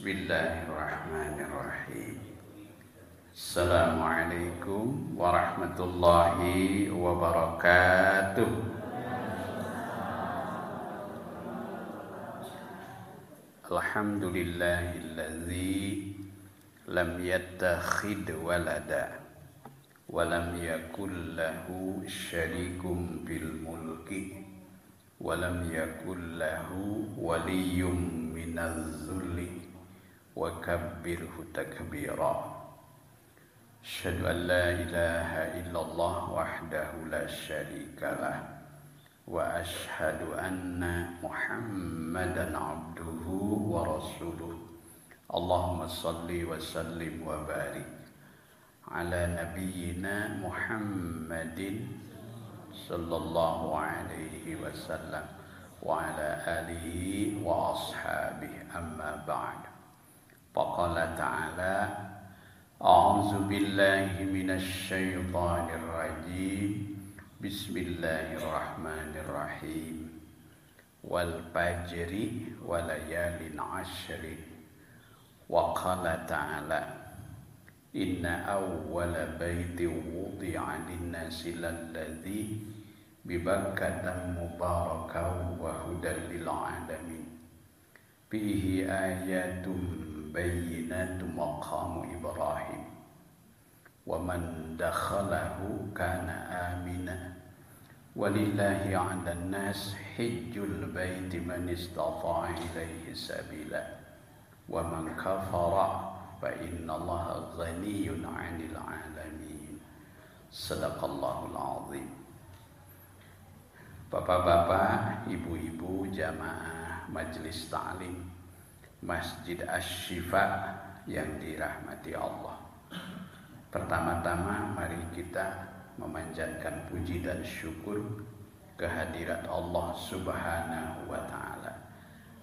Bismillahirrahmanirrahim. Assalamualaikum warahmatullahi wabarakatuh. Alhamdulillahilladzi lam yattakhid walada wa lam yakul lahu syarikun bil mulki wa lam yakul lahu waliyyun minaz zulli wa kabbirhu takbira. Asyhadu an la ilaha illallah wahdahu la syarikalah wa asyhadu anna Muhammadan abduhu wa rasuluh. Allahumma salli wa sallim wa barik ala nabiyyina Muhammadin sallallahu alaihi wasallam wa ala alihi wa ashabihi, amma ba'd. Faqala ta'ala a'udzu billahi minasy syaithanir rajim. Bismillahirrahmanirrahim. Wal fajri wa layalin 'ashrin. Wa qala ta'ala inna awwala baitin wudi'a lin-nasi lalladzi bi Bakkah mubarakan wa hudan lil 'alamin. Fihi ayatun bayyinatu maqamu Ibrahim wa man dakhalahu kana amina walillahi 'alan nas hajjul baiti man istata'a ilaihi sabila wa man kafara fa innallaha ghaniyyun 'anil 'alamin. Shadaqallahul 'azim. Bapak-bapak, ibu-ibu jamaah Majelis Ta'lim Masjid Asy-Syifa yang dirahmati Allah. Pertama-tama mari kita memanjatkan puji dan syukur kehadirat Allah Subhanahu wa taala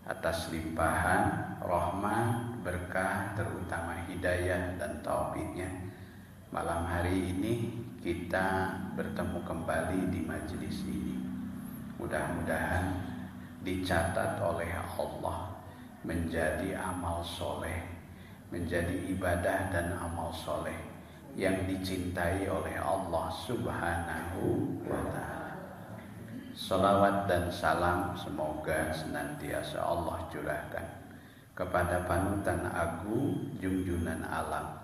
atas limpahan rahmat, berkah, terutama hidayah dan taufiknya. Malam hari ini kita bertemu kembali di majelis ini. Mudah-mudahan dicatat oleh Allah menjadi amal soleh, menjadi ibadah dan amal soleh yang dicintai oleh Allah Subhanahu wa ta'ala. Salawat dan salam semoga senantiasa Allah curahkan kepada panutan agung junjungan alam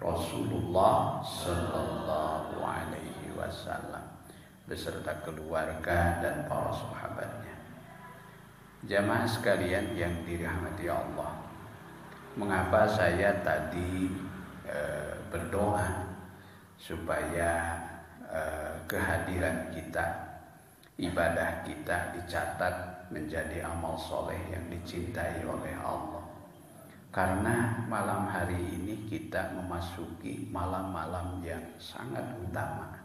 Rasulullah sallallahu alaihi wasallam beserta keluarga dan para sahabatnya. Jamaah sekalian yang dirahmati Allah, mengapa saya tadi berdoa supaya kehadiran kita, ibadah kita dicatat menjadi amal soleh yang dicintai oleh Allah? Karena malam hari ini kita memasuki malam-malam yang sangat utama.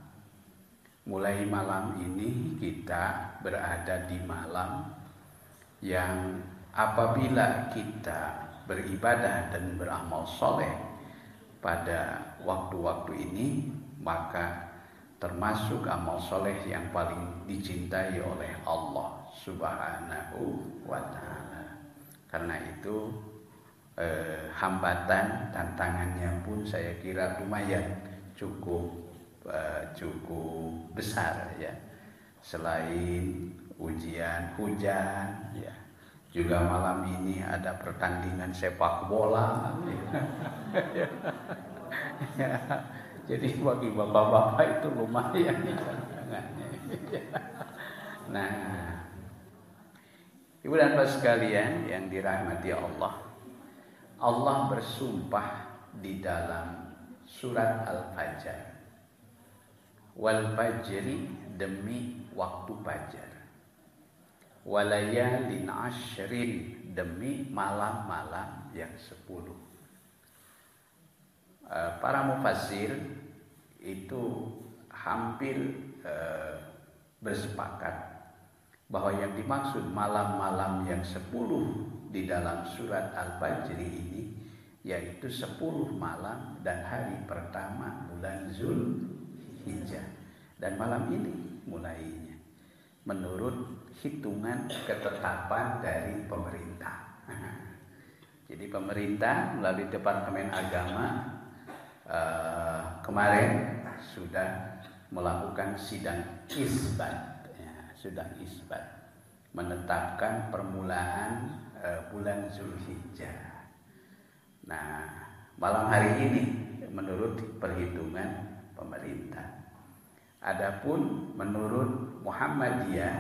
Mulai malam ini kita berada di malam yang apabila kita beribadah dan beramal soleh pada waktu-waktu ini, maka termasuk amal soleh yang paling dicintai oleh Allah Subhanahu wa ta'ala. Karena itu hambatan tantangannya pun saya kira lumayan cukup besar ya. Selain ujian hujan ya, juga malam ini ada pertandingan sepak bola ya. Jadi bagi bapak-bapak itu lumayan tantangannya. Nah, ibu dan bapak sekalian yang dirahmati Allah, Allah bersumpah di dalam surat Al-Fajr, wal fajri, demi waktu fajar, walayalin 'ashrin, demi malam-malam yang 10. Para mufassir itu hampir bersepakat bahwa yang dimaksud malam-malam yang 10 di dalam surat Al-Fajr ini yaitu 10 malam dan hari pertama bulan Zulhijjah. Dan malam ini mulainya menurut hitungan ketetapan dari pemerintah. Jadi pemerintah melalui Departemen Agama kemarin sudah melakukan sidang isbat, menetapkan permulaan bulan Zulhijjah. Nah, malam hari ini menurut perhitungan pemerintah. Adapun menurut Muhammadiyah,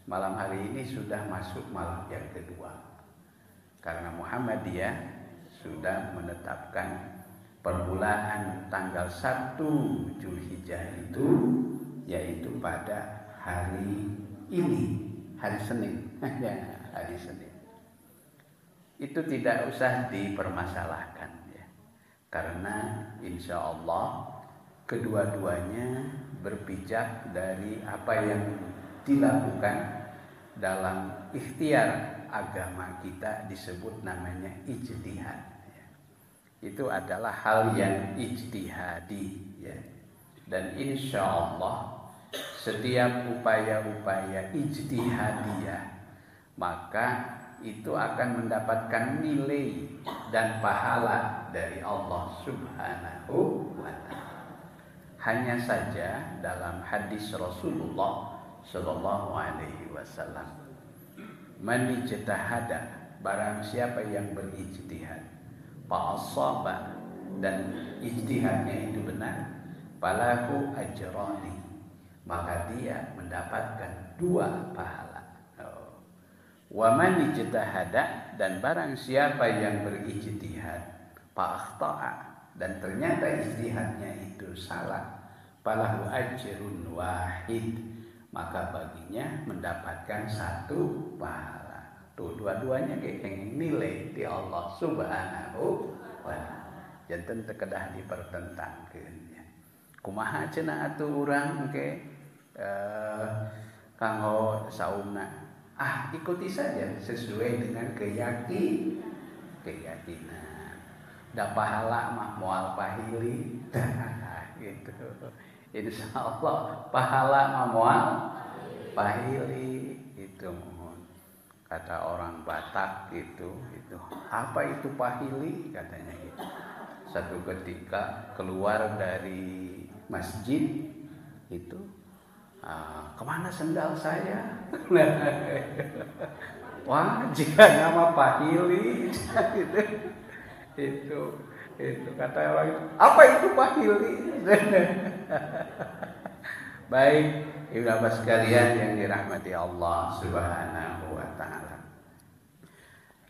malam hari ini sudah masuk malam yang kedua. Karena Muhammadiyah sudah menetapkan permulaan tanggal 1 Zulhijjah itu, yaitu pada hari ini, hari Senin. Hari Senin. Itu tidak usah dipermasalahkan ya. Karena insya Allah kedua-duanya berpijak dari apa yang dilakukan dalam ikhtiar agama kita, disebut namanya ijtihad ya. Itu adalah hal yang ijtihadi ya. Dan insya Allah setiap upaya-upaya ijtihadiyah maka itu akan mendapatkan nilai dan pahala dari Allah Subhanahu wa ta'ala. Hanya saja dalam hadis Rasulullah sallallahu alaihi wasallam, man ijtahada, barang siapa yang berijtihad, fa asaba, dan ijtihadnya itu benar, falahu ajrani, maka dia mendapatkan 2 pahala. Wa man ijtahada, dan barang siapa yang berijtihad, fa akhta'a, dan ternyata ijtihadnya itu salah, falahu ajrun wahid, maka baginya mendapatkan 1 pahala. Tuh dua-duanya kayak nilai di Allah Subhanahu wa ta'ala. Janten tekedah dipertentangkeun ya. Kumaha cenah atuh urang ke kanggo saumna? Ikuti saja sesuai dengan keyakinan. Da pahala mah moal pahili. Gitu. Insya Allah pahala mah moal pahili itu. Kata orang Batak itu apa itu pahili katanya gitu. Satu ketika keluar dari masjid itu, kemana sendal saya? Wah, jika nama pahili itu kata orang, apa itu pahili? Baik, ibu bapak sekalian yang dirahmati Allah Subhanahu wa ta'ala.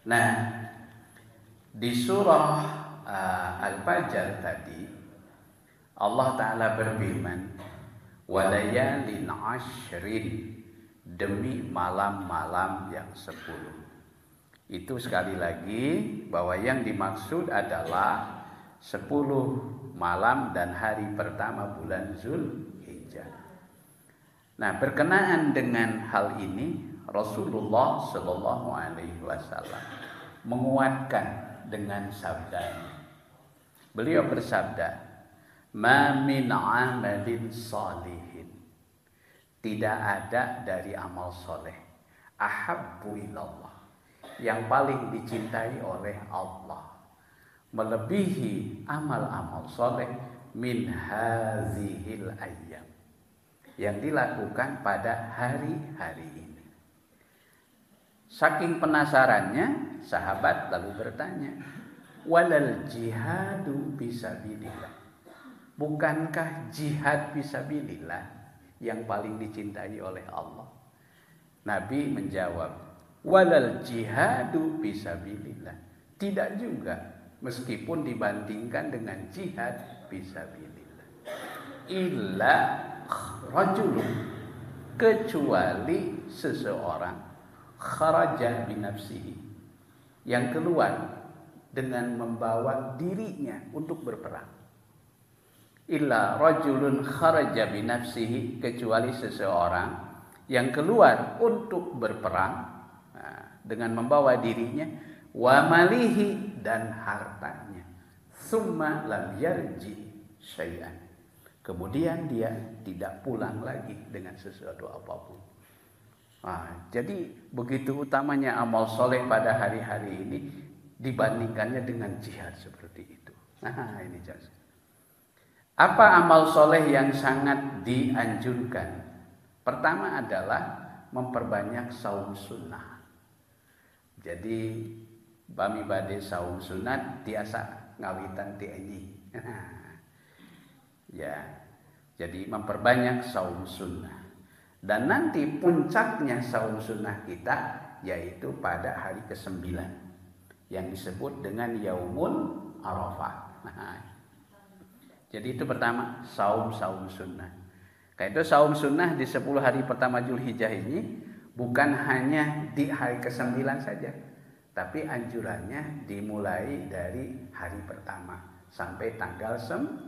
Nah, di surah Al-Fajr tadi Allah Ta'ala berfirman, walayalin ashrin, demi malam-malam yang 10. Itu sekali lagi bahwa yang dimaksud adalah 10 malam dan hari pertama bulan Zulhijjah. Nah, berkenaan dengan hal ini Rasulullah Shallallahu Alaihi Wasallam menguatkan dengan sabdanya. Beliau bersabda, ma min amalin salihin, tidak ada dari amal soleh, ahabbu ilallah, yang paling dicintai oleh Allah, melebihi amal-amal soleh, min hazihil ayyam, yang dilakukan pada hari-hari ini. Saking penasarannya, sahabat lalu bertanya, walal jihadu fisabilillah, bukankah jihad fisabilillah yang paling dicintai oleh Allah? Nabi menjawab, walal jihadu fisabilillah, tidak juga, meskipun dibandingkan dengan jihad fisabilillah, illa rajulun, kecuali seseorang, kharaja binafsihi, yang keluar dengan membawa dirinya untuk berperang. Illa rajulun kharaja binafsihi, kecuali seseorang yang keluar untuk berperang dengan membawa dirinya, wa malihi, dan hartanya, summa lam yarji syai'an, kemudian dia tidak pulang lagi dengan sesuatu apapun. Jadi begitu utamanya amal soleh pada hari-hari ini, dibandingkannya dengan jihad seperti itu. Nah, ini jelas. Apa amal soleh yang sangat dianjurkan? Pertama adalah memperbanyak saum sunnah. Jadi bami bade saum sunat tiasa ngawitan ti anjing. Ya. Jadi memperbanyak saum sunnah. Dan nanti puncaknya saum sunnah kita yaitu pada hari ke-9 yang disebut dengan Yaumul Arafah. Jadi itu pertama, saum sunnah. Karena itu saum sunnah di 10 hari pertama Zulhijjah ini bukan hanya di hari ke-9 saja, tapi anjurannya dimulai dari hari pertama sampai tanggal 9.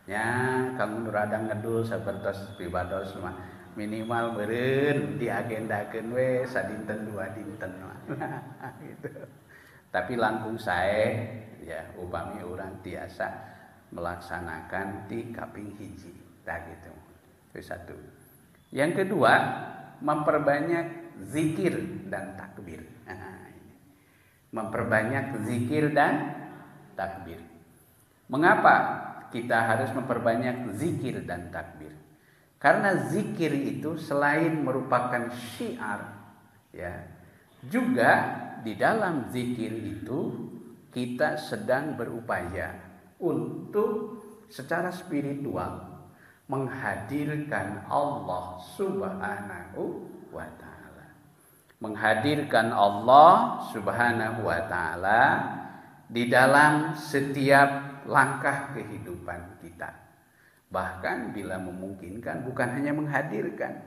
Ya, kamu nuradang ngedul sapertos pibados mah minimal meureun diagendakeun we sadinten 2 dinten mah. Gitu. Tapi langkung sae ya upami urang tiasa melaksanakan ti kaping hiji. Nah, gitu. Itu satu. Yang kedua, memperbanyak zikir dan takbir. Memperbanyak zikir dan takbir. Mengapa kita harus memperbanyak zikir dan takbir? Karena zikir itu selain merupakan syiar, ya, juga di dalam zikir itu kita sedang berupaya untuk secara spiritual menghadirkan Allah Subhanahu wa ta'ala. Menghadirkan Allah Subhanahu wa ta'ala di dalam setiap langkah kehidupan kita. Bahkan bila memungkinkan bukan hanya menghadirkan,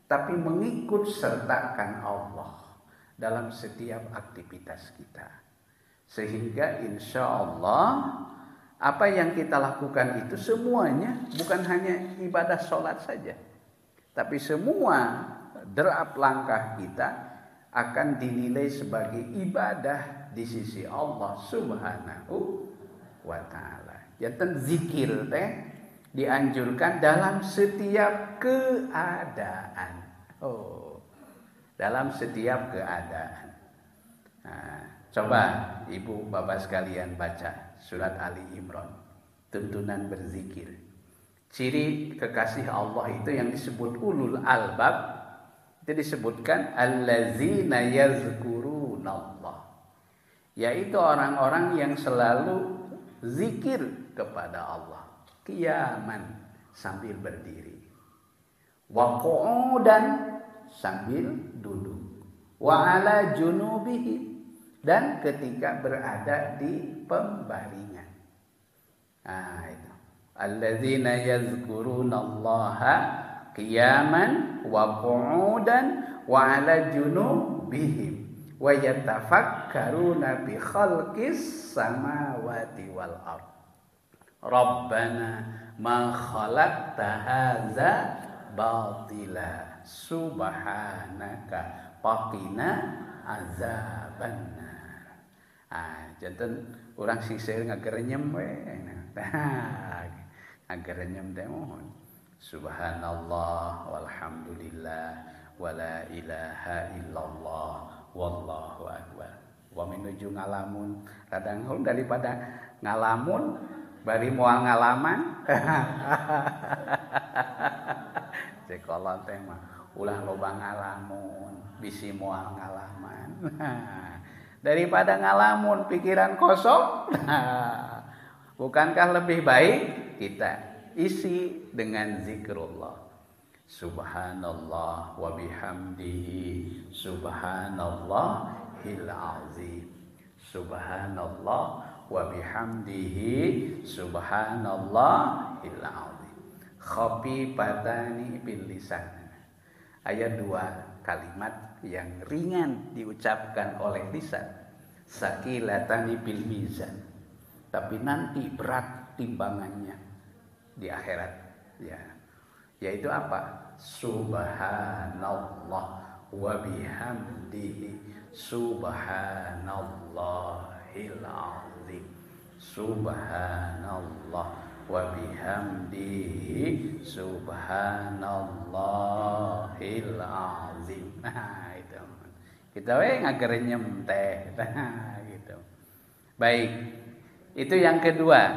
tapi mengikut sertakan Allah dalam setiap aktivitas kita. Sehingga insya Allah apa yang kita lakukan itu semuanya bukan hanya ibadah sholat saja, tapi semua derap langkah kita akan dinilai sebagai ibadah di sisi Allah Subhanahu wa ta'ala. Janten zikir teh dianjurkan dalam setiap keadaan. Dalam setiap keadaan. Nah, coba ibu bapak sekalian baca surat Ali Imran, tuntunan berzikir. Ciri kekasih Allah itu yang disebut ulul albab, itu disebutkan allazina yazkurunallah, yaitu orang-orang yang selalu zikir kepada Allah, qiyaman sambil berdiri, wa qu'udan sambil duduk, wa ala junubihi dan ketika berada di pembaringan. Nah, itu. Allazina yazkurunallaha qiyaman wa qu'udan wa 'ala junubihim wa yatafakkaruna bi khalqis samawati wal ard. Rabbana ma khalaqta hadza batila subhanaka faqina azabannar. Janten urang sisir ngagerenyem we. Ngagerenyem teh mohon. Subhanallah walhamdulillah wala ilaha illallah wallahu akbar. Wa menuju ngalamun kadang daripada ngalamun bari moal ngalaman. Sekolah teh mah ulah loba ngalamun, bisi moal ngalaman. Daripada ngalamun pikiran kosong. Bukankah lebih baik kita isi dengan zikrullah. Subhanallah wa bihamdihi subhanallahil azim. Subhanallah wa bihamdihi subhanallahil azim. Khafifatani bil lisan. Ayat 2 kalimat yang ringan diucapkan oleh lisan, saqilatani bil mizan, tapi nanti berat timbangannya di akhirat, ya, yaitu apa? Subhanallah wa bihamdihi subhanallahil azim. Subhanallah wa bihamdihi subhanallahil azim. Nah, itu Kita ngagerenyem teh gitu. Baik. Itu yang kedua.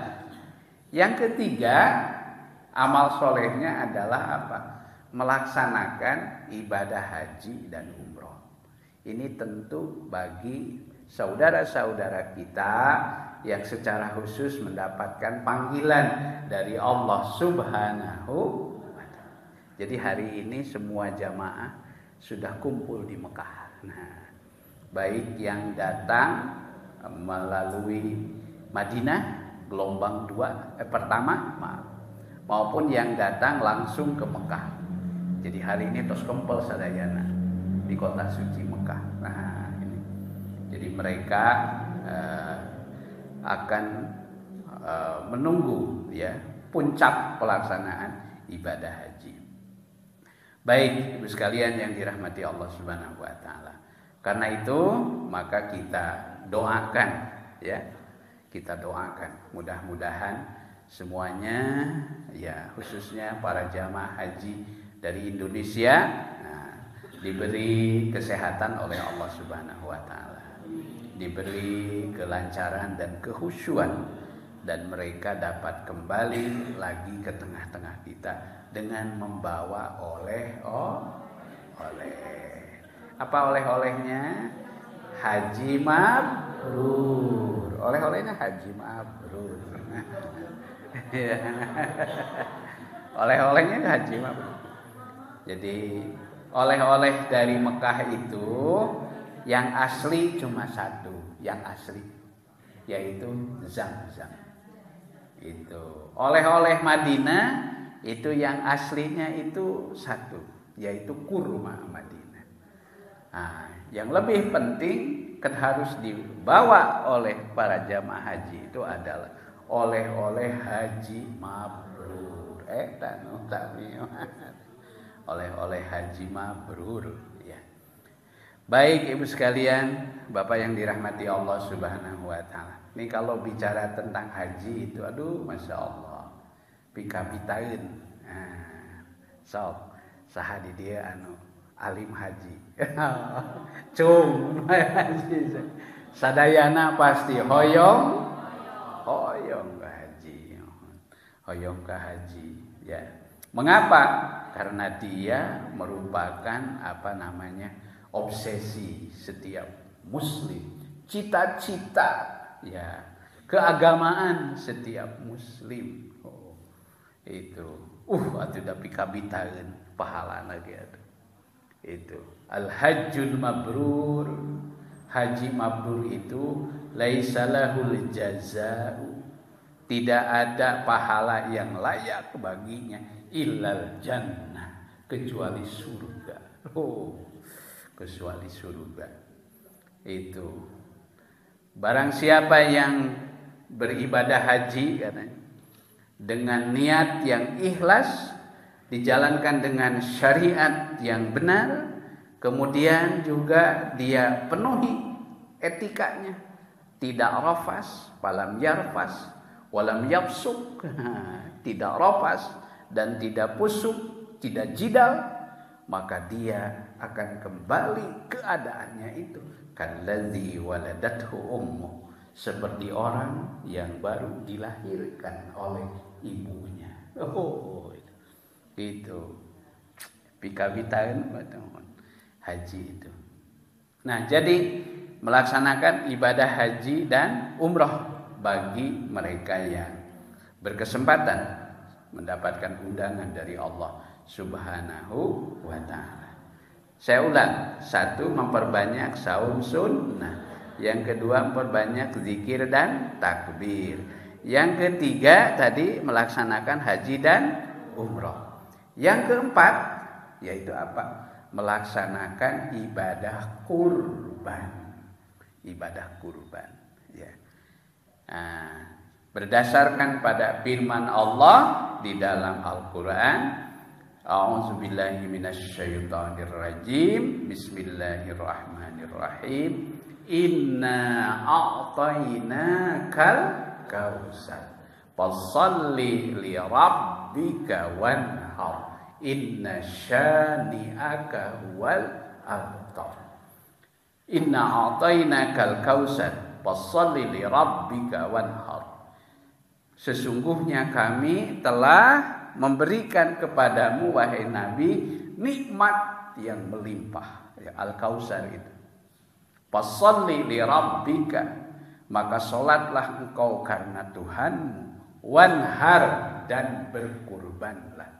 Yang ketiga, amal solehnya adalah apa? Melaksanakan ibadah haji dan umroh. Ini tentu bagi saudara-saudara kita yang secara khusus mendapatkan panggilan dari Allah Subhanahu wa Ta'ala. Jadi hari ini semua jamaah sudah kumpul di Mekah. Nah, baik yang datang melalui Madinah gelombang pertama maupun yang datang langsung ke Mekah. Jadi hari ini tos kumpul sadayana di kota suci Mekah. Nah, ini. Jadi mereka akan menunggu ya puncak pelaksanaan ibadah haji. Baik Ibu sekalian yang dirahmati Allah Subhanahu wa Ta'ala. Karena itu maka kita doakan ya. Kita doakan mudah-mudahan semuanya ya khususnya para jamaah haji dari Indonesia diberi kesehatan oleh Allah Subhanahu wa Ta'ala. Diberi kelancaran dan kekhusyuan dan mereka dapat kembali lagi ke tengah-tengah kita dengan membawa apa oleh-olehnya? Haji mabrur. Oleh-olehnya haji mabrur. Oleh-olehnya haji mabrur. Jadi oleh-oleh dari Mekah itu yang asli cuma satu, yang asli yaitu Zam-Zam. Itu. Oleh-oleh Madinah itu yang aslinya itu satu, yaitu kurma Madinah. Nah, yang lebih penting harus dibawa oleh para jamaah haji itu adalah oleh-oleh haji mabrur. Oleh-oleh haji mabrur ya. Baik Ibu sekalian, Bapak yang dirahmati Allah Subhanahu wa Ta'ala. Ini kalau bicara tentang haji itu aduh Masya Allah pika-pitain. Sok saha di dia alim haji. Cung haji. Sadayana pasti hoyong ka haji. Hoyong ka haji ya. Mengapa? Karena dia merupakan obsesi setiap muslim, cita-cita ya, keagamaan setiap muslim. Itu atuh da pikabitaeun pahalana ge atuh. Itu al-hajjul mabrur. Haji mabrur itu laisa lahul jazaa'u. Tidak ada pahala yang layak baginya illal jannah, kecuali surga. Kecuali surga. Itu barang siapa yang beribadah haji katanya dengan niat yang ikhlas, dijalankan dengan syariat yang benar, kemudian juga dia penuhi etikanya, tidak rafas, falam yarfas, walam yafsuk, tidak rafas dan tidak pusuk, tidak jidal, maka dia akan kembali keadaannya itu kalladzi waladathu ummuh, seperti orang yang baru dilahirkan oleh ibunya. Itu pikabitain haji itu. Nah, jadi melaksanakan ibadah haji dan umroh bagi mereka yang berkesempatan mendapatkan undangan dari Allah Subhanahu wa Ta'ala. Saya ulang, satu, memperbanyak saum sunnah. Yang kedua, memperbanyak zikir dan takbir. Yang ketiga tadi melaksanakan haji dan umroh. Yang keempat yaitu apa? Melaksanakan ibadah kurban. Ibadah kurban ya. Berdasarkan pada firman Allah di dalam Al-Qur'an, a'udzubillahi minasyaitonirrajim, bismillahirrahmanirrahim, inna a'tainakal kautsar fasholli li rabbika wanhar inna syani'aka huwal abtar. Inna a'tainakal kautsar fasholli li rabbika wanhar. Sesungguhnya kami telah memberikan kepadamu wahai Nabi nikmat yang melimpah, ya, al-kautsar itu. Fasholli li rabbika, maka salatlah engkau karena Tuhanmu, wanhar, dan berkurbanlah.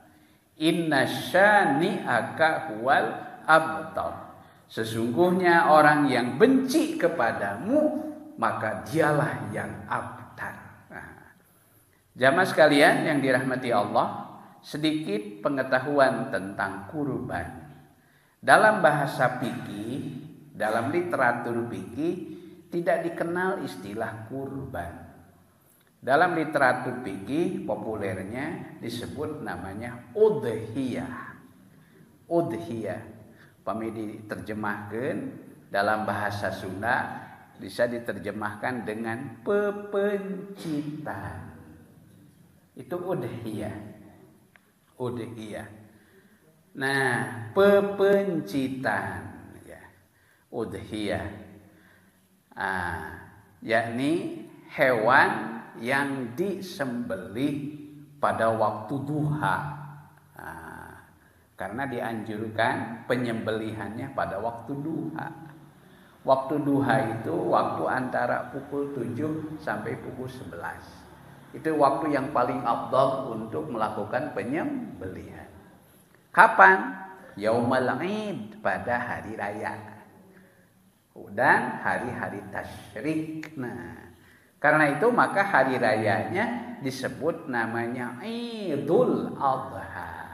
Inna syani'aka huwal abtar. Sesungguhnya orang yang benci kepadamu, maka dialah yang abtar. Nah, jamaah sekalian yang dirahmati Allah, sedikit pengetahuan tentang kurban. Dalam bahasa fikih, dalam literatur fikih, tidak dikenal istilah kurban. Dalam literatur fikih populernya disebut namanya udhiyah. Udhiyah. Pami diterjemahkan dalam bahasa Sunda bisa diterjemahkan dengan pepencitan. Itu udhiyah. Udhiyah. Nah, pepencitan, ya. Udhiyah. Yakni hewan yang disembelih pada waktu duha. Karena dianjurkan penyembelihannya pada waktu duha. Waktu duha itu waktu antara pukul 7 sampai pukul 11. Itu waktu yang paling afdal untuk melakukan penyembelihan. Kapan? Yaumul Id, pada hari raya. Dan hari-hari tasyrik. Nah, karena itu maka hari rayanya disebut namanya Idul Adha.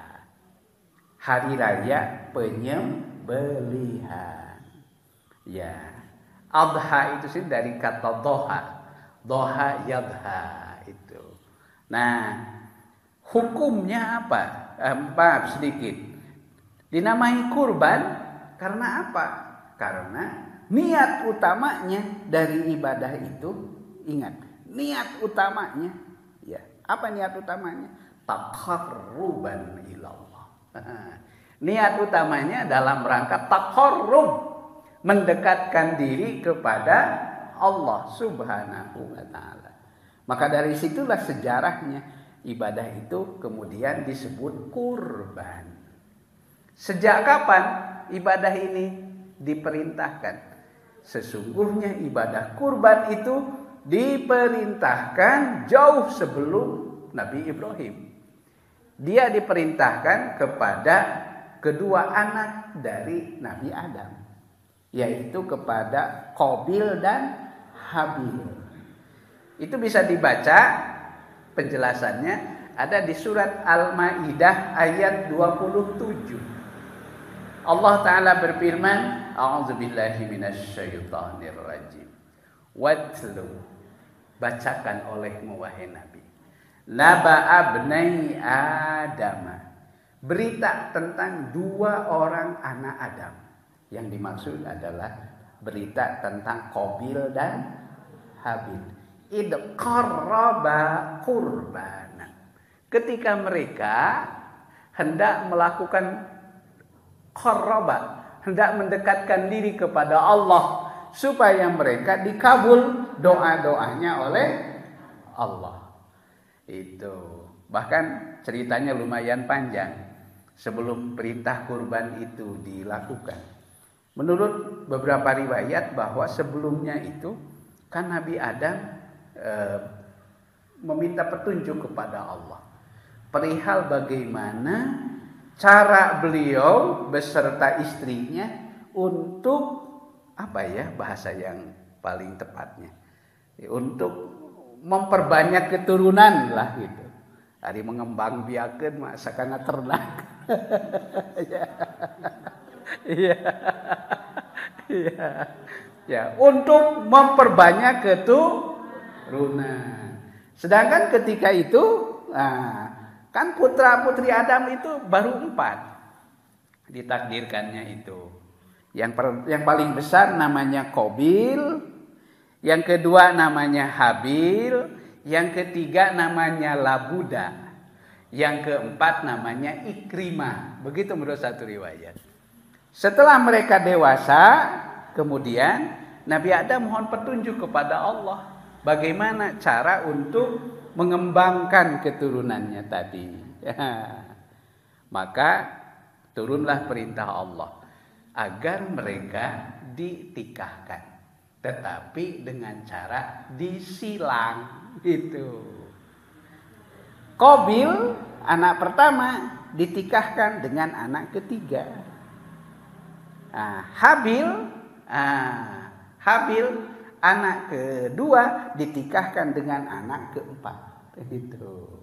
Hari raya penyembelihan. Ya, adha itu sih dari kata doha. Doha yadha itu. Nah, hukumnya apa? Maaf sedikit. Dinamai kurban karena apa? Karena niat utamanya dari ibadah itu, ingat, niat utamanya, ya, apa niat utamanya? Taqarruban ilallah. Niat utamanya dalam rangka taqarrub, mendekatkan diri kepada Allah Subhanahu wa ta'ala. Maka dari situlah sejarahnya ibadah itu kemudian disebut kurban. Sejak kapan ibadah ini diperintahkan? Sesungguhnya ibadah kurban itu diperintahkan jauh sebelum Nabi Ibrahim. Dia diperintahkan kepada kedua anak dari Nabi Adam, yaitu kepada Qabil dan Habil. Itu bisa dibaca penjelasannya ada di surat Al-Maidah ayat 27. Allah Ta'ala berfirman, a'udzubillahi minasyaitonirrajim. Watlu, bacakan olehmu wahai Nabi, naba abnai Adam, berita tentang dua orang anak Adam. Yang dimaksud adalah berita tentang Qabil dan Habil. Id qarraba qurbanan, ketika mereka hendak melakukan qarraba, hendak mendekatkan diri kepada Allah supaya mereka dikabul doa-doanya oleh Allah. Itu bahkan ceritanya lumayan panjang sebelum perintah kurban itu dilakukan. Menurut beberapa riwayat bahwa sebelumnya itu kan Nabi Adam meminta petunjuk kepada Allah perihal bagaimana cara beliau beserta istrinya untuk apa ya bahasa yang paling tepatnya, untuk memperbanyak keturunan lah gitu. Hari mengembang biakeun mah sakana ternak. Iya. Iya. Ya, untuk memperbanyak keturunan. Sedangkan ketika itu, kan putra-putri Adam itu baru 4 ditakdirkannya itu. Yang paling besar namanya Qabil, yang kedua namanya Habil, yang ketiga namanya Labuda, yang keempat namanya Ikrimah. Begitu menurut satu riwayat. Setelah mereka dewasa, kemudian Nabi Adam mohon petunjuk kepada Allah bagaimana cara untuk mengembangkan keturunannya tadi. Maka turunlah perintah Allah agar mereka ditikahkan, tetapi dengan cara disilang itu. Qabil anak pertama ditikahkan dengan anak ketiga. Habil anak kedua ditikahkan dengan anak keempat. Gitu.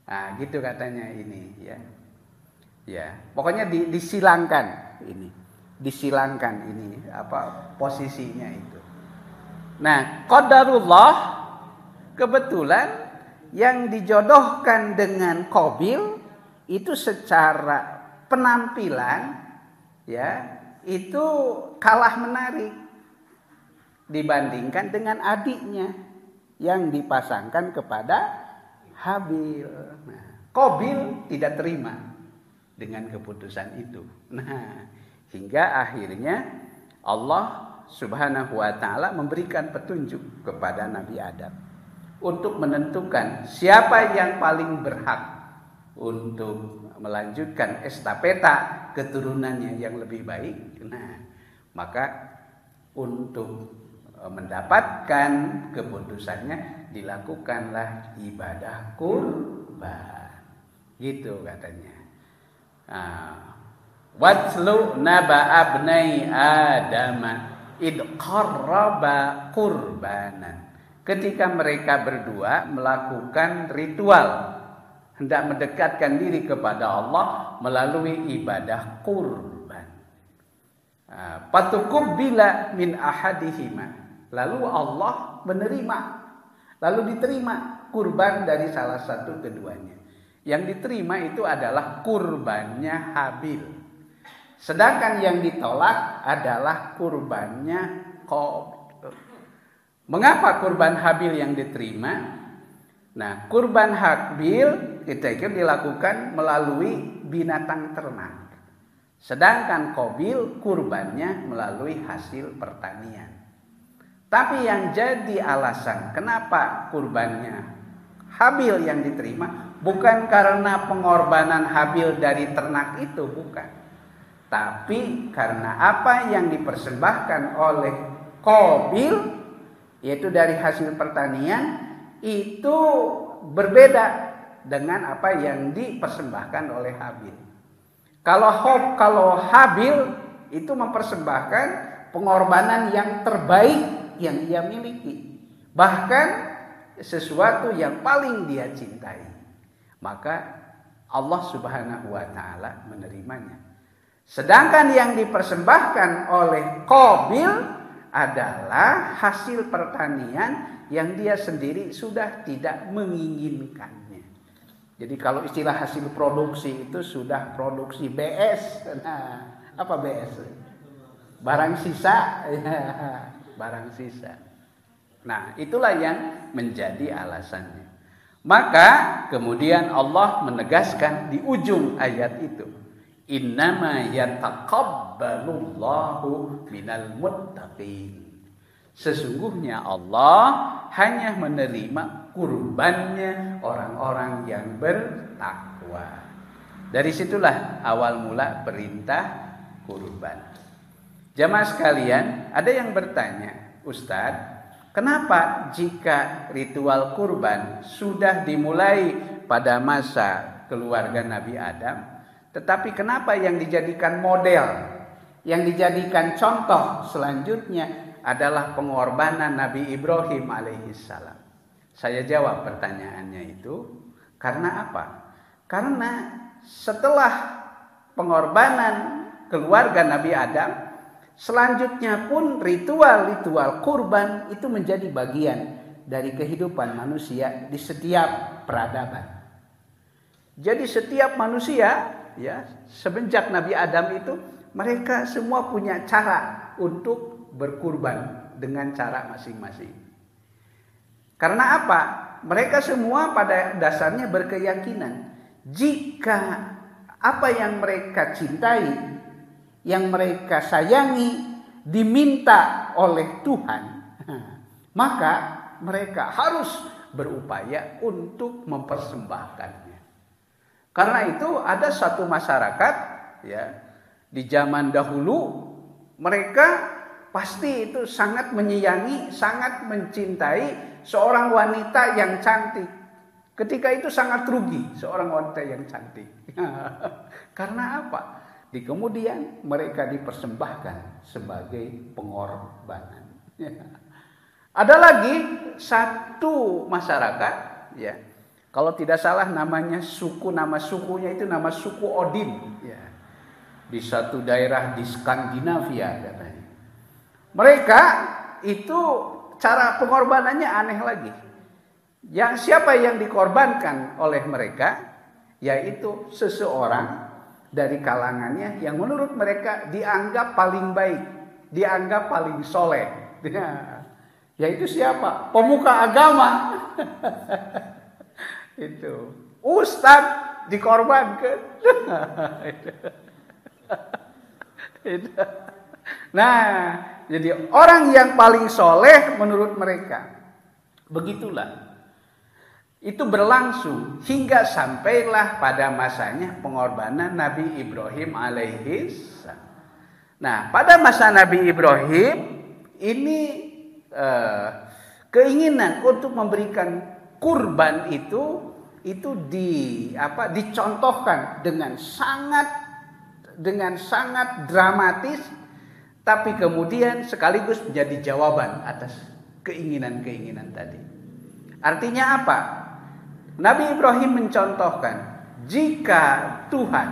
Nah, gitu katanya ini ya. Ya, pokoknya disilangkan ini. Disilangkan ini posisinya itu. Nah, qadarullah kebetulan yang dijodohkan dengan Qabil itu secara penampilan ya itu kalah menarik dibandingkan dengan adiknya yang dipasangkan kepada Habil. Nah, Qabil tidak terima dengan keputusan itu. Nah, hingga akhirnya Allah Subhanahu wa taala memberikan petunjuk kepada Nabi Adam untuk menentukan siapa yang paling berhak untuk melanjutkan estafeta keturunannya yang lebih baik. Nah, maka untuk mendapatkan keputusannya dilakukanlah ibadah kurban. Gitu katanya. Watlu naba abnai adama id qarraba qurbanan. Ketika mereka berdua melakukan ritual hendak mendekatkan diri kepada Allah melalui ibadah kurban. Patukubbila min ahadihima. Lalu Allah menerima, lalu diterima kurban dari salah satu keduanya. Yang diterima itu adalah kurbannya Habil. Sedangkan yang ditolak adalah kurbannya Qabil. Mengapa kurban Habil yang diterima? Nah, kurban Habil itu dilakukan melalui binatang ternak. Sedangkan Qabil kurbannya melalui hasil pertanian. Tapi yang jadi alasan kenapa kurbannya Habil yang diterima bukan karena pengorbanan Habil dari ternak itu, bukan. Tapi karena apa yang dipersembahkan oleh Qabil yaitu dari hasil pertanian itu berbeda dengan apa yang dipersembahkan oleh Habil. Kalau Habil itu mempersembahkan pengorbanan yang terbaik yang ia miliki, bahkan sesuatu yang paling dia cintai, maka Allah Subhanahu wa taala menerimanya. Sedangkan yang dipersembahkan oleh Qabil adalah hasil pertanian yang dia sendiri sudah tidak menginginkannya. Jadi kalau istilah hasil produksi itu sudah produksi BS. Nah, apa BS? Barang sisa. Barang sisa. Nah, itulah yang menjadi alasannya. Maka kemudian Allah menegaskan di ujung ayat itu, innama yataqabbalullahu minal muttaqin. Sesungguhnya Allah hanya menerima kurbannya orang-orang yang bertakwa. Dari situlah awal mula perintah kurban. Jamaah sekalian, ada yang bertanya, Ustadz, kenapa jika ritual kurban sudah dimulai pada masa keluarga Nabi Adam, tetapi kenapa yang dijadikan model, yang dijadikan contoh selanjutnya adalah pengorbanan Nabi Ibrahim alaihissalam? Saya jawab pertanyaannya itu, karena apa? Karena setelah pengorbanan keluarga Nabi Adam, selanjutnya pun ritual-ritual kurban itu menjadi bagian dari kehidupan manusia di setiap peradaban. Jadi setiap manusia, ya, semenjak Nabi Adam itu mereka semua punya cara untuk berkurban dengan cara masing-masing. Karena apa? Mereka semua pada dasarnya berkeyakinan jika apa yang mereka cintai, yang mereka sayangi diminta oleh Tuhan, maka mereka harus berupaya untuk mempersembahkannya. Karena itu ada satu masyarakat ya di zaman dahulu, mereka pasti itu sangat menyayangi, sangat mencintai seorang wanita yang cantik. Ketika itu sangat rugi seorang wanita yang cantik. Karena apa? Di kemudian mereka dipersembahkan sebagai pengorbanan. Ada lagi satu masyarakat, ya, kalau tidak salah namanya suku, nama sukunya itu nama suku Odin, ya, di satu daerah di Skandinavia katanya. Mereka itu cara pengorbanannya aneh lagi. Yang siapa yang dikorbankan oleh mereka, yaitu seseorang dari kalangannya yang menurut mereka dianggap paling baik, dianggap paling soleh. Yaitu siapa? Pemuka agama. Itu ustadz dikorbankan. Nah, jadi orang yang paling soleh menurut mereka. Begitulah. Itu berlangsung hingga sampailah pada masanya pengorbanan Nabi Ibrahim alaihissalam. Nah, pada masa Nabi Ibrahim ini keinginan untuk memberikan kurban itu dicontohkan dengan sangat dramatis, tapi kemudian sekaligus menjadi jawaban atas keinginan-keinginan tadi. Artinya apa? Nabi Ibrahim mencontohkan jika Tuhan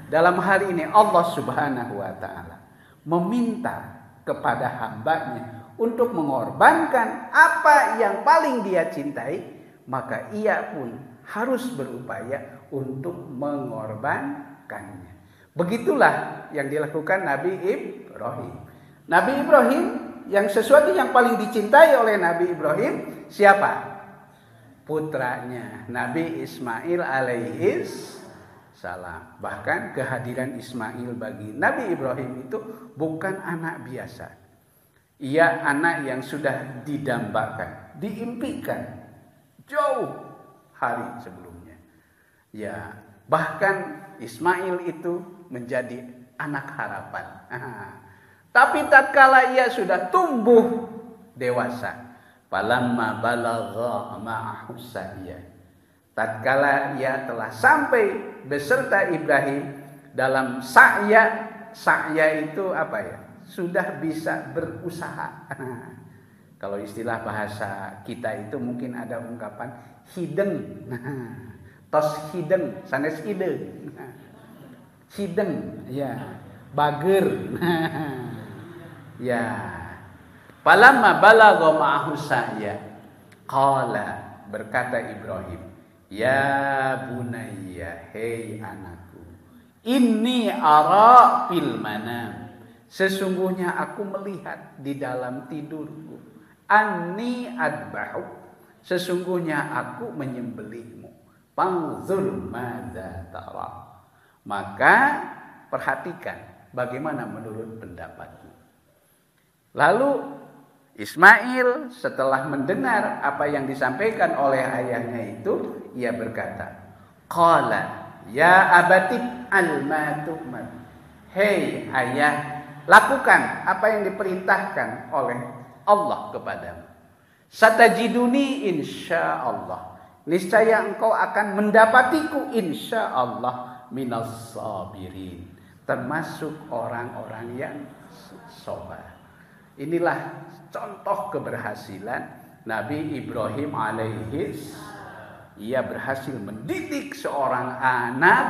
dalam hal ini Allah Subhanahu wa taala meminta kepada hambanya untuk mengorbankan apa yang paling dia cintai, maka ia pun harus berupaya untuk mengorbankannya. Begitulah yang dilakukan Nabi Ibrahim. Nabi Ibrahim, yang sesuatu yang paling dicintai oleh Nabi Ibrahim siapa? Putranya Nabi Ismail alaihis salam. Bahkan kehadiran Ismail bagi Nabi Ibrahim itu bukan anak biasa. Ia anak yang sudah didambakan, diimpikan jauh hari sebelumnya. Ya, bahkan Ismail itu menjadi anak harapan. Tapi tatkala ia sudah tumbuh dewasa, falamma balagha ma'ahu sa'ya, tatkala ia telah sampai beserta Ibrahim dalam sa'ya itu apa ya? Sudah bisa berusaha. Kalau istilah bahasa kita itu mungkin ada ungkapan hideng. Tos hideng, sanes hideng. Hideng, ya. Bager. Ya. Falamma balagha ma'ahu sa'ya, qala, berkata Ibrahim, ya bunayya, hei anakku, inni ara fil manam, sesungguhnya aku melihat di dalam tidurku, anni adbahu, sesungguhnya aku menyembelihmu, fanzur madza tara, maka perhatikan bagaimana menurut pendapatmu. Lalu Ismail setelah mendengar apa yang disampaikan oleh ayahnya itu, ia berkata, qala ya abati al-ma tu'mar, hei ayah, lakukan apa yang diperintahkan oleh Allah kepadamu. Satajiduni insyaallah, niscaya engkau akan mendapatiku insyaallah minas sabirin, termasuk orang-orang yang sabar. Inilah contoh keberhasilan Nabi Ibrahim alaihis. Ia berhasil mendidik seorang anak,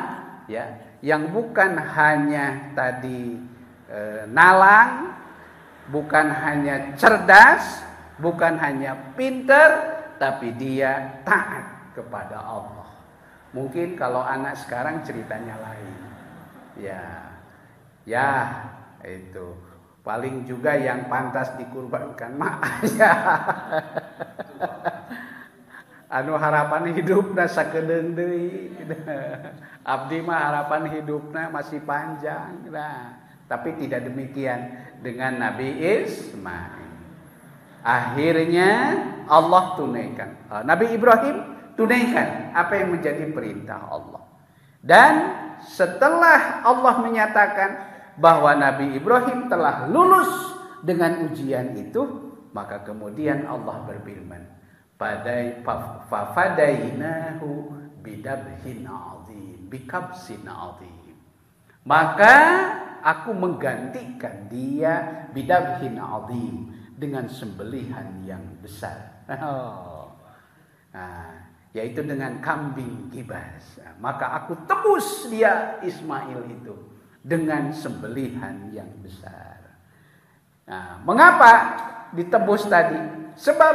ya, yang bukan hanya tadi nalang, bukan hanya cerdas, bukan hanya pinter, tapi dia taat kepada Allah. Mungkin kalau anak sekarang ceritanya lain. Ya itu. Paling juga yang pantas dikurbankan mak ayah. Anu harapan hidupna sakedeung deui. Abdi mah harapan hidupna masih panjang. Nah, Tapi tidak demikian dengan Nabi Ismail. Akhirnya Allah tunaikan. Nabi Ibrahim tunaikan apa yang menjadi perintah Allah. Dan setelah Allah menyatakan bahwa Nabi Ibrahim telah lulus dengan ujian itu, maka kemudian Allah berfirman, "Fafadainahu bidabhin azim, bikabsin azim." Maka aku menggantikan dia bidabhin azim, dengan sembelihan yang besar. Yaitu dengan kambing kibas. Maka aku tebus dia Ismail itu dengan sembelihan yang besar. Mengapa ditebus tadi? Sebab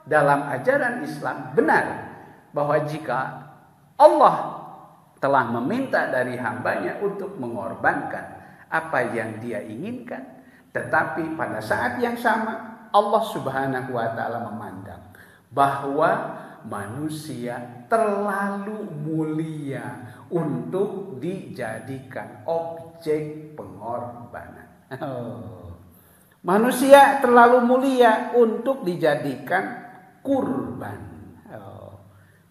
dalam ajaran Islam benar bahwa jika Allah telah meminta dari hambanya untuk mengorbankan apa yang dia inginkan, tetapi pada saat yang sama Allah Subhanahu wa ta'ala memandang bahwa manusia terlalu mulia untuk dijadikan objek pengorbanan. Manusia terlalu mulia untuk dijadikan kurban.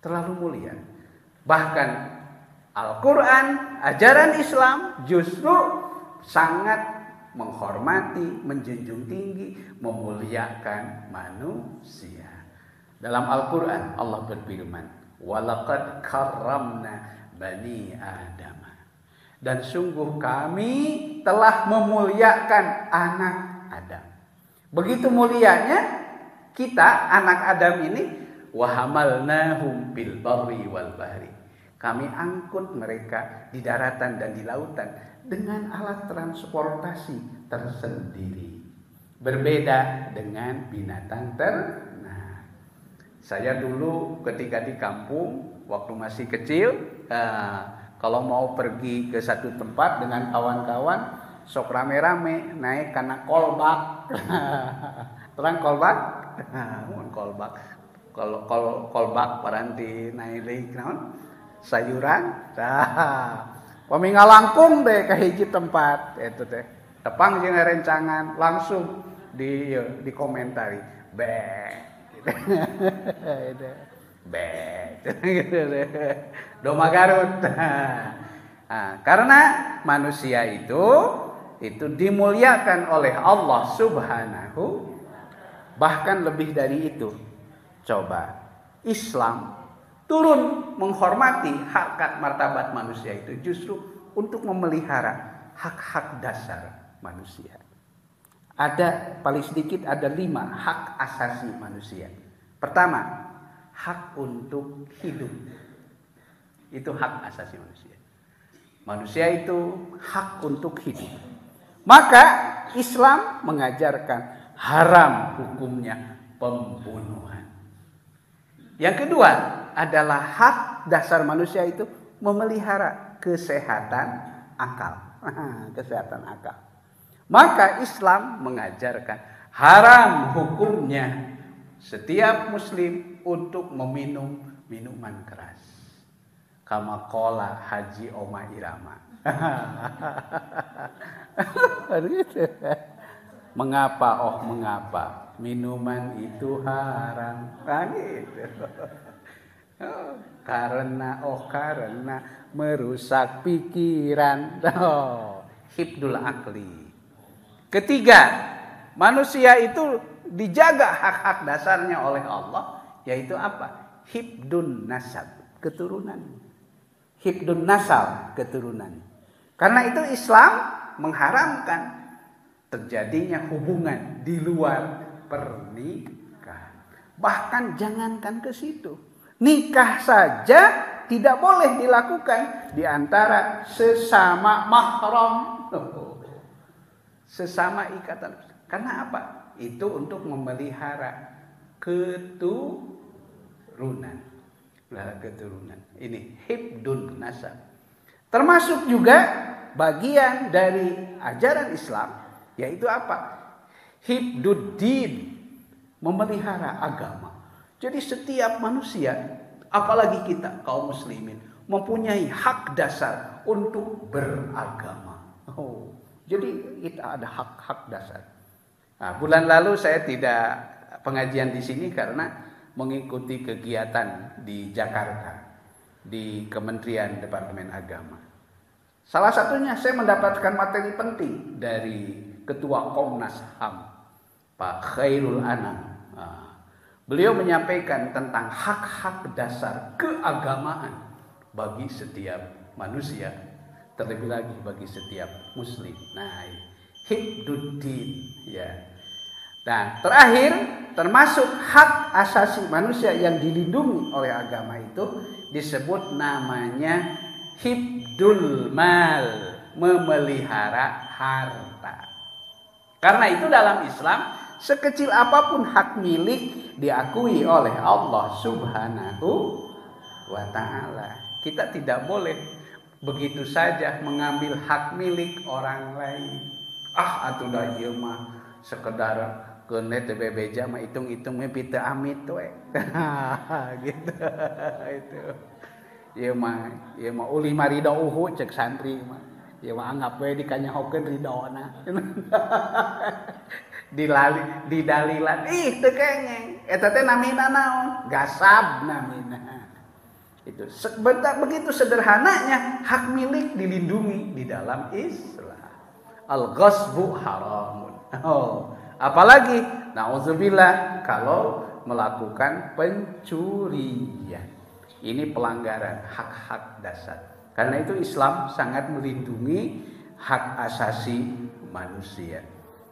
Terlalu mulia. Bahkan Al-Quran, ajaran Islam justru sangat menghormati, menjunjung tinggi, memuliakan manusia. Dalam Al-Quran Allah berfirman, "Walaqad karramna bani Adam." Dan sungguh kami telah memuliakan anak Adam. Begitu mulianya kita anak Adam ini, wa hamalnahum bil barri wal bahri. Kami angkut mereka di daratan dan di lautan dengan alat transportasi tersendiri. Berbeda dengan binatang ternak. Saya dulu ketika di kampung waktu masih kecil, kalau mau pergi ke satu tempat dengan kawan-kawan, sok rame-rame naik karena kolbak. Terang kolbak? Kolbak. Kalau kolbak paranti naik naon? Sayuran. Paminga langkung deh ke hiji tempat itu teh. Tepang jeung rencangan langsung di komentari. Doma Garut. Karena manusia itu dimuliakan oleh Allah Subhanahu, bahkan lebih dari itu. Coba Islam turun menghormati hak martabat manusia itu justru untuk memelihara hak-hak dasar manusia. Ada paling sedikit ada 5 hak asasi manusia. Pertama, hak untuk hidup. Itu hak asasi manusia. Manusia itu hak untuk hidup. Maka Islam mengajarkan haram hukumnya pembunuhan. Yang kedua adalah hak dasar manusia itu memelihara kesehatan akal. Kesehatan akal. Maka Islam mengajarkan haram hukumnya setiap muslim untuk meminum minuman keras. Kama qala Haji Oma Irama. Mengapa minuman itu haram? Gitu. Karena merusak pikiran. Hibdul akli. Ketiga, manusia itu dijaga hak-hak dasarnya oleh Allah, yaitu apa? Hibdun nasab, keturunan. Hibdun nasab, keturunan. Karena itu Islam mengharamkan terjadinya hubungan di luar pernikahan. Bahkan jangankan ke situ. Nikah saja tidak boleh dilakukan di antara sesama mahram. Sesama ikatan. Karena apa? Itu untuk memelihara keturunan. Ini hibdun nasab. Termasuk juga bagian dari ajaran Islam, yaitu apa? Hibduddin, memelihara agama. Jadi setiap manusia, apalagi kita kaum muslimin, mempunyai hak dasar untuk beragama. Jadi itu ada hak-hak dasar. Nah, bulan lalu saya tidak pengajian di sini karena mengikuti kegiatan di Jakarta di Kementerian Departemen Agama. Salah satunya saya mendapatkan materi penting dari Ketua Komnas HAM, Pak Khairul Anam. Beliau menyampaikan tentang hak-hak dasar keagamaan bagi setiap manusia, terlebih lagi bagi setiap muslim. Nah, hifduddin, ya. Nah, terakhir termasuk hak asasi manusia yang dilindungi oleh agama itu disebut namanya hifdul mal, memelihara harta. Karena itu dalam Islam sekecil apapun hak milik diakui oleh Allah Subhanahu wa ta'ala. Kita tidak boleh begitu saja mengambil hak milik orang lain. Atuh dah ieu mah sekedar keune teh bebeja mah hitung-hitung mah pite amit we. Gitu. Itu. Ieu mah uli marido uhu cek santri mah. Ieu mah anggap we dikanyahokeun ridona. Didalilan teu kengeng eta teh namina naon gasab namina itu begitu sederhananya hak milik dilindungi di dalam Islam. Al-ghasbu haramun. Apalagi nauzubillah kalau melakukan pencurian, ini pelanggaran hak-hak dasar. Karena itu Islam sangat melindungi hak asasi manusia.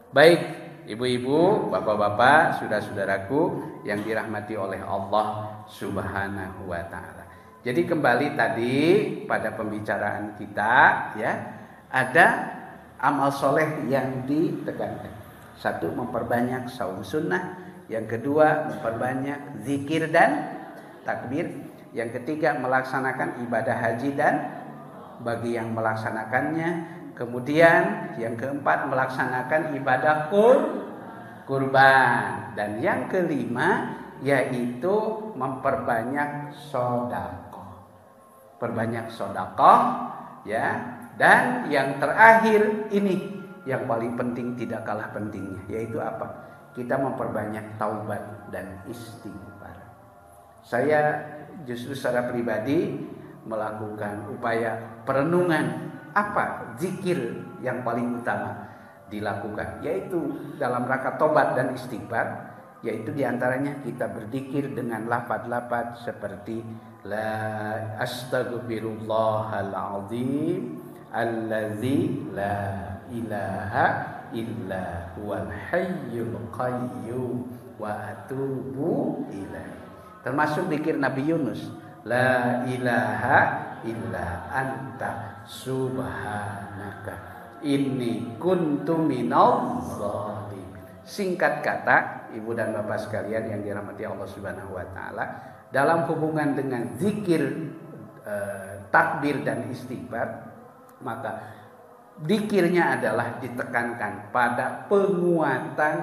Baik ibu-ibu, bapak-bapak, saudara-saudaraku yang dirahmati oleh Allah Subhanahu wa ta'ala. Jadi kembali tadi pada pembicaraan kita, ya, ada amal soleh yang ditekankan. Satu, memperbanyak saum sunnah. Yang kedua, memperbanyak zikir dan takbir. Yang ketiga, melaksanakan ibadah haji dan bagi yang melaksanakannya. Kemudian yang keempat, melaksanakan ibadah kurban. Dan yang kelima yaitu memperbanyak sedekah. Perbanyak sedekah, ya. Dan yang terakhir ini yang paling penting, tidak kalah pentingnya, yaitu apa? Kita memperbanyak taubat dan istighfar. Saya justru secara pribadi melakukan upaya perenungan apa zikir yang paling utama dilakukan, yaitu dalam rangka tobat dan istighfar, yaitu diantaranya kita berzikir dengan lafaz-lafaz seperti la astaghfirullahal azim allazi la ilaha illa huwal hayyul qayyum wa atubu ilaih. Termasuk zikir Nabi Yunus, la ilaha illa anta subhanaka inni kuntu minadh dhalimin. Singkat kata, ibu dan bapak sekalian yang dirahmati Allah Subhanahu wa taala, dalam hubungan dengan zikir, takbir dan istighfar, maka zikirnya adalah ditekankan pada penguatan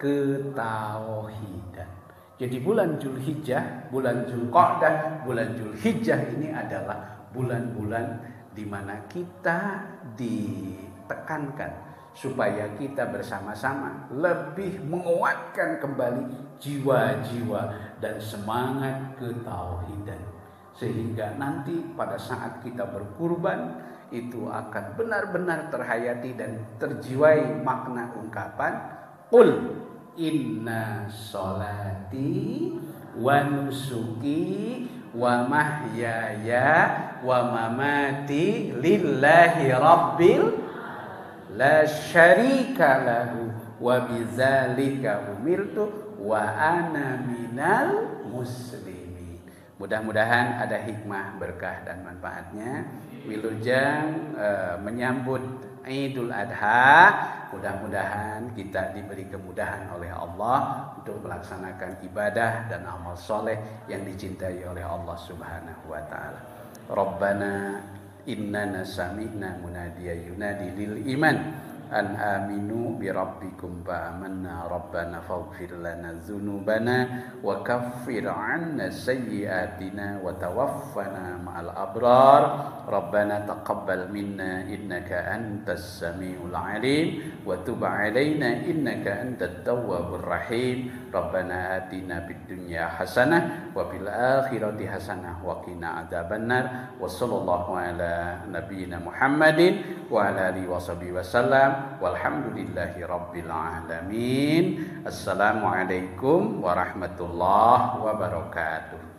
ketauhidan. Jadi bulan Zulhijjah, bulan Zulqa'dah, bulan Zulhijjah ini adalah bulan-bulan di mana kita ditekankan supaya kita bersama-sama lebih menguatkan kembali jiwa-jiwa dan semangat ketauhidan, sehingga nanti pada saat kita berkurban itu akan benar-benar terhayati dan terjiwai makna ungkapan qul inna sholati wa nusuki wa mahyaya wa mamati lillahi rabbil la syarika lahu wa bidzalika umirtu wa ana minal muslimin. Mudah-mudahan ada hikmah, berkah dan manfaatnya. Wilujeng menyambut Idul Adha, mudah-mudahan kita diberi kemudahan oleh Allah untuk melaksanakan ibadah dan amal soleh yang dicintai oleh Allah Subhanahu wa ta'ala. Rabbana innana sami'na munadiya yunadi lil iman an aminu bi rabbikum fa amanna rabbana faghfir lana dzunubana wa kaffir 'anna sayyi'atina wa tawaffana ma'al abrar rabbana taqabbal minna innaka antas samiul 'alim wa tub 'alaina innaka antat tawwabur rahim rabbana atina fid dunya hasanah wa fil akhirati hasanah wa qina adzabannar wa sallallahu ala nabiyyina Muhammadin wa ala alihi washabihi wasallam walhamdulillahi rabbil alamin. Assalamualaikum warahmatullahi wabarakatuh.